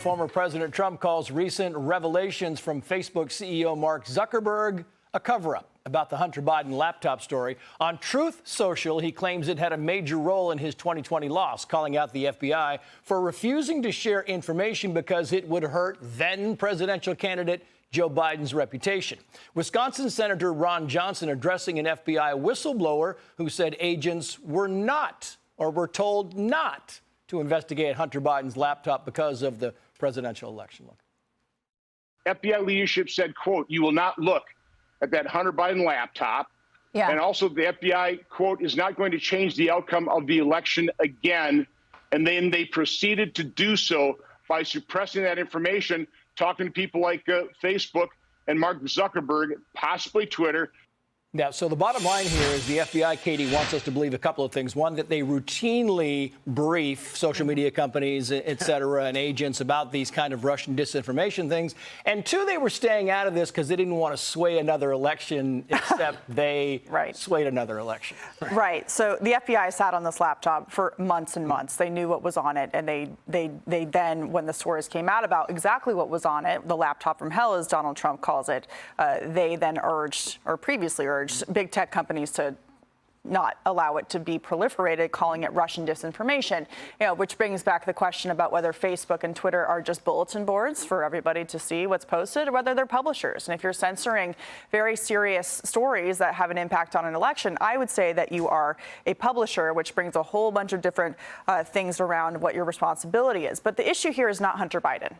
Former President Trump calls recent revelations from Facebook CEO Mark Zuckerberg a cover-up about the Hunter Biden laptop story. On Truth Social, he claims it had a major role in his 2020 loss, calling out the FBI for refusing to share information because it would hurt then presidential candidate Joe Biden's reputation. Wisconsin Senator Ron Johnson addressing an FBI whistleblower who said agents were told not to investigate Hunter Biden's laptop because of the presidential election. FBI leadership said, quote, "You will not look at that Hunter Biden laptop." Yeah. And also the FBI, quote, "is not going to change the outcome of the election again." And then they proceeded to do so by suppressing that information, talking to people like Facebook and Mark Zuckerberg, possibly Twitter. Now, so the bottom line here is the FBI, Katie, wants us to believe a couple of things. One, that they routinely brief social media companies, et cetera, and agents about these kind of Russian disinformation things. And two, they were staying out of this because they didn't want to sway another election, except they swayed another election. Right. So the FBI sat on this laptop for months and months. They knew what was on it. And they then, when the stories came out about exactly what was on it, the laptop from hell, as Donald Trump calls it, they then previously urged big tech companies to not allow it to be proliferated, calling it Russian disinformation, which brings back the question about whether Facebook and Twitter are just bulletin boards for everybody to see what's posted, or whether they're publishers. And if you're censoring very serious stories that have an impact on an election, I would say that you are a publisher, which brings a whole bunch of different things around what your responsibility is. But the issue here is not Hunter Biden.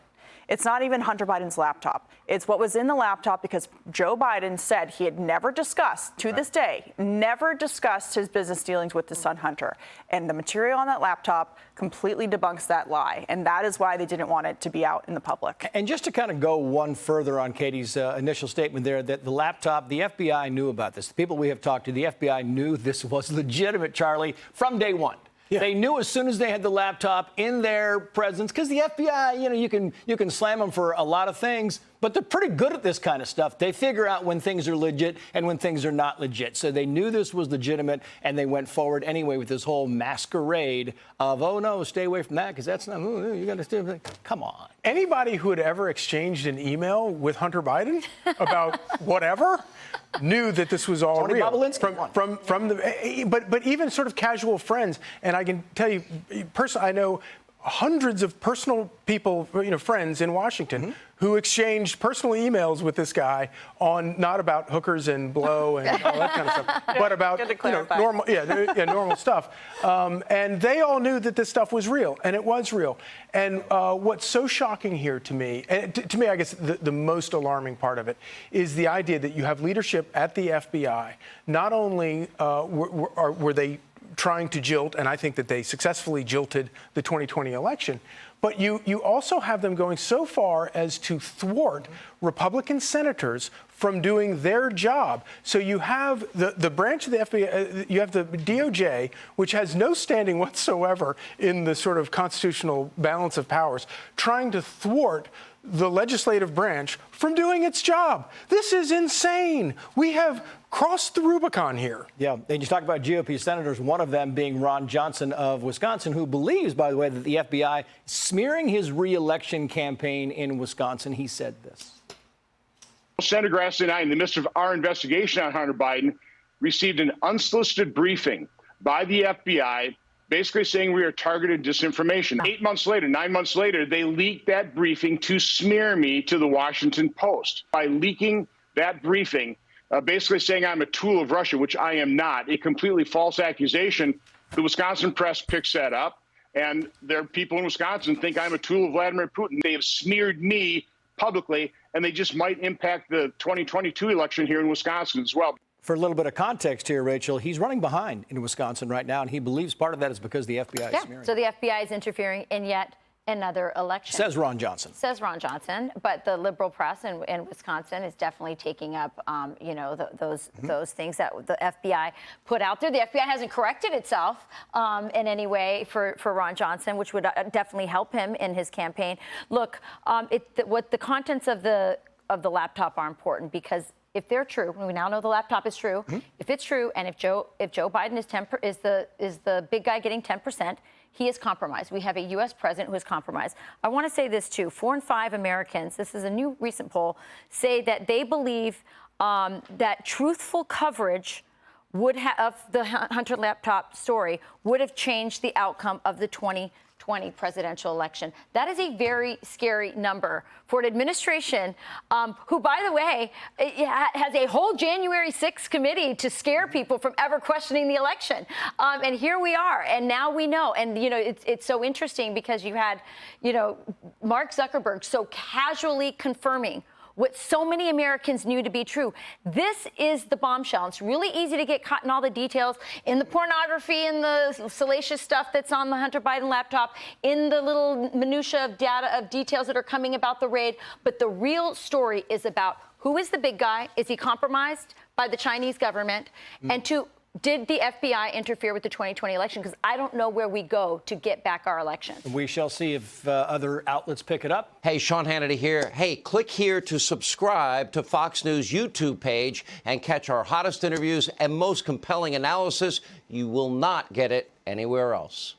It's not even Hunter Biden's laptop. It's what was in the laptop, because Joe Biden said he had never discussed, to this day, never discussed his business dealings with his son Hunter. And the material on that laptop completely debunks that lie. And that is why they didn't want it to be out in the public. And just to kind of go one further on Katie's initial statement there, that the laptop, the FBI knew about this. The people we have talked to, the FBI knew this was legitimate, Charlie, from day one. Yeah. They knew as soon as they had the laptop in their presence, because the FBI, you can slam them for a lot of things, but they're pretty good at this kind of stuff. They figure out when things are legit and when things are not legit. So they knew this was legitimate, and they went forward anyway with this whole masquerade of, oh, no, stay away from that, because that's not, you got to stay. Come on. Anybody who had ever exchanged an email with Hunter Biden about whatever knew that this was all real. From the, but even sort of casual friends, and I can tell you, I know hundreds of personal people, friends in Washington who exchanged personal emails with this guy on, not about hookers and blow and all that kind of stuff, but about normal stuff. And they all knew that this stuff was real, and it was real. And what's so shocking here to me, and to me, I guess the most alarming part of it, is the idea that you have leadership at the FBI. Not only were they trying to jilt, and I think that they successfully jilted the 2020 election, but you also have them going so far as to thwart Republican senators from doing their job. So you have the branch of the FBI, you have the DOJ, which has no standing whatsoever in the sort of constitutional balance of powers, trying to thwart the legislative branch from doing its job. This is insane. We have crossed the Rubicon here. Yeah, and you talk about GOP senators, one of them being Ron Johnson of Wisconsin, who believes, by the way, that the FBI is smearing his re-election campaign in Wisconsin. He said this. Senator Grassley and I, in the midst of our investigation on Hunter Biden, received an unsolicited briefing by the FBI basically saying we are targeted disinformation. 8 months later, 9 months later, they leaked that briefing to smear me to the Washington Post. By leaking that briefing, basically saying I'm a tool of Russia, which I am not, a completely false accusation, the Wisconsin press picks that up, and there are people in Wisconsin think I'm a tool of Vladimir Putin. They have smeared me publicly, and they just might impact the 2022 election here in Wisconsin as well. For a little bit of context here, Rachel, he's running behind in Wisconsin right now, and he believes part of that is because the FBI is smearing. So the FBI is interfering in yet another election. Says Ron Johnson. Says Ron Johnson, but the liberal press in Wisconsin is definitely taking up, those things that the FBI put out there. The FBI hasn't corrected itself in any way for Ron Johnson, which would definitely help him in his campaign. Look, what the contents of the laptop are important, because if they're true, we now know the laptop is true. If it's true, and if Joe Biden is the big guy getting 10%, he is compromised. We have a U.S. president who is compromised. I want to say this, too. 4 in 5 Americans, this is a new recent poll, say that they believe that truthful coverage of the Hunter laptop story would have changed the outcome of the 2020 presidential election. That is a very scary number for an administration who, by the way, has a whole January 6th committee to scare people from ever questioning the election. And here we are, and now we know. And, you know, it's so interesting because you had, you know, Mark Zuckerberg so casually confirming what so many Americans knew to be true. This is the bombshell. It's really easy to get caught in all the details, in the pornography and the salacious stuff that's on the Hunter Biden laptop, in the little minutia of data, of details that are coming about the raid. But the real story is about who is the big guy? Is he compromised by the Chinese government? And did the FBI interfere with the 2020 election? Because I don't know where we go to get back our election. We shall see if other outlets pick it up. Hey, Sean Hannity here. Hey, click here to subscribe to Fox News YouTube page and catch our hottest interviews and most compelling analysis. You will not get it anywhere else.